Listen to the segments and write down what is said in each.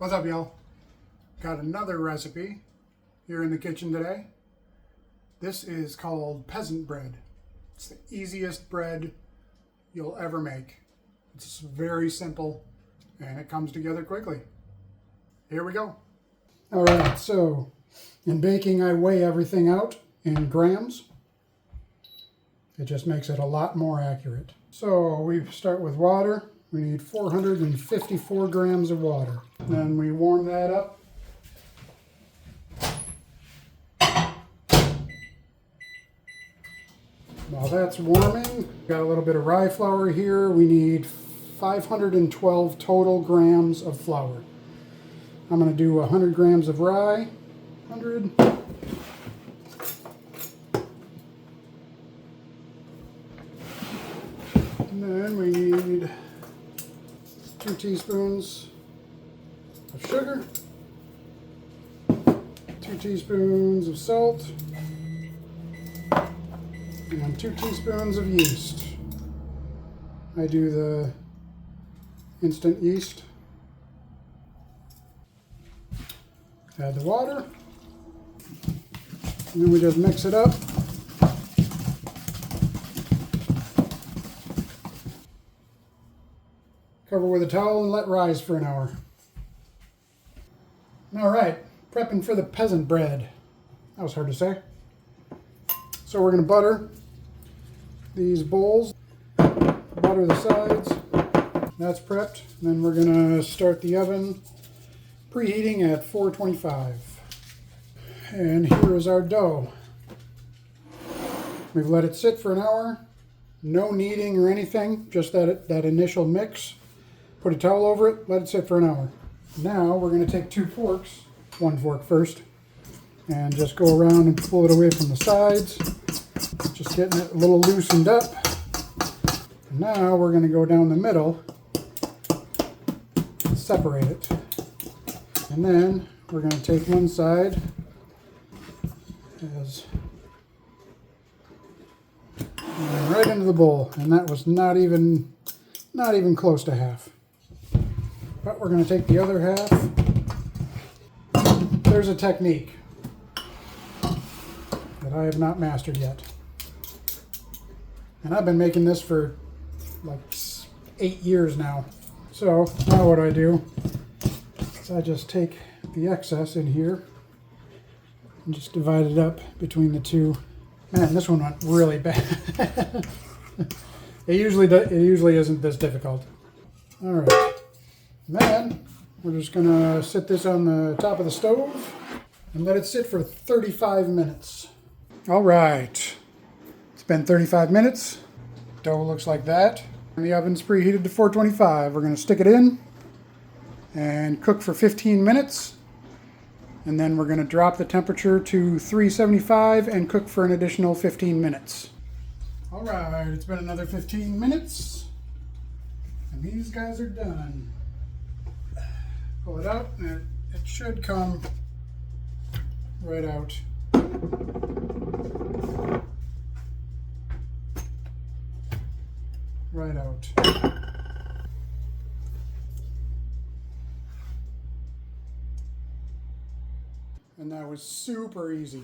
What's up, y'all? Got another recipe here in the kitchen today. This is called peasant bread. It's the easiest bread you'll ever make. It's very simple and it comes together quickly. Here we go. All right, so in baking I weigh everything out in grams. It just makes it a lot more accurate. So we start with water. We need 454 grams of water. Then we warm that up. While that's warming, got a little bit of rye flour here. We need 512 total grams of flour. I'm going to do 100 grams of rye. 100. And then we need 2 teaspoons of sugar, 2 teaspoons of salt, and 2 teaspoons of yeast. I do the instant yeast. Add the water, and then we just mix it up. Cover with a towel and let rise for an hour. All right, prepping for the peasant bread. That was hard to say. So we're going to butter these bowls, butter the sides. That's prepped. Then we're going to start the oven, preheating at 425. And here is our dough. We've let it sit for an hour. No kneading or anything, just that initial mix. Put a towel over it, let it sit for an hour. Now we're going to take 2 forks, 1 fork first, and just go around and pull it away from the sides. Just getting it a little loosened up. Now we're going to go down the middle and separate it. And then we're going to take one side and right into the bowl. And that was not even close to half. But we're going to take the other half. There's a technique that I have not mastered yet. And I've been making this for like 8 years now. So now what I do is I just take the excess in here and just divide it up between the two. Man, this one went really bad. It usually isn't this difficult. All right. Then we're just going to sit this on the top of the stove and let it sit for 35 minutes. All right. It's been 35 minutes. Dough looks like that. And the oven's preheated to 425. We're going to stick it in and cook for 15 minutes. And then we're going to drop the temperature to 375 and cook for an additional 15 minutes. All right, it's been another 15 minutes. And these guys are done. Pull it out, and it should come right out. Right out. And that was super easy.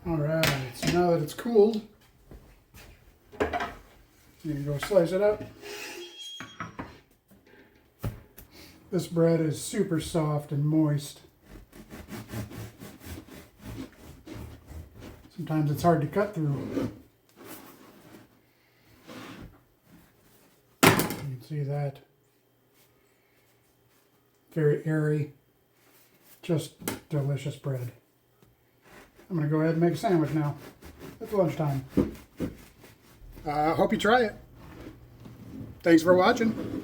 All right, so now that it's cooled, you can go slice it up. This bread is super soft and moist. Sometimes it's hard to cut through. You can see that. Very airy. Just delicious bread. I'm going to go ahead and make a sandwich now. It's lunchtime. Hope you try it. Thanks for watching.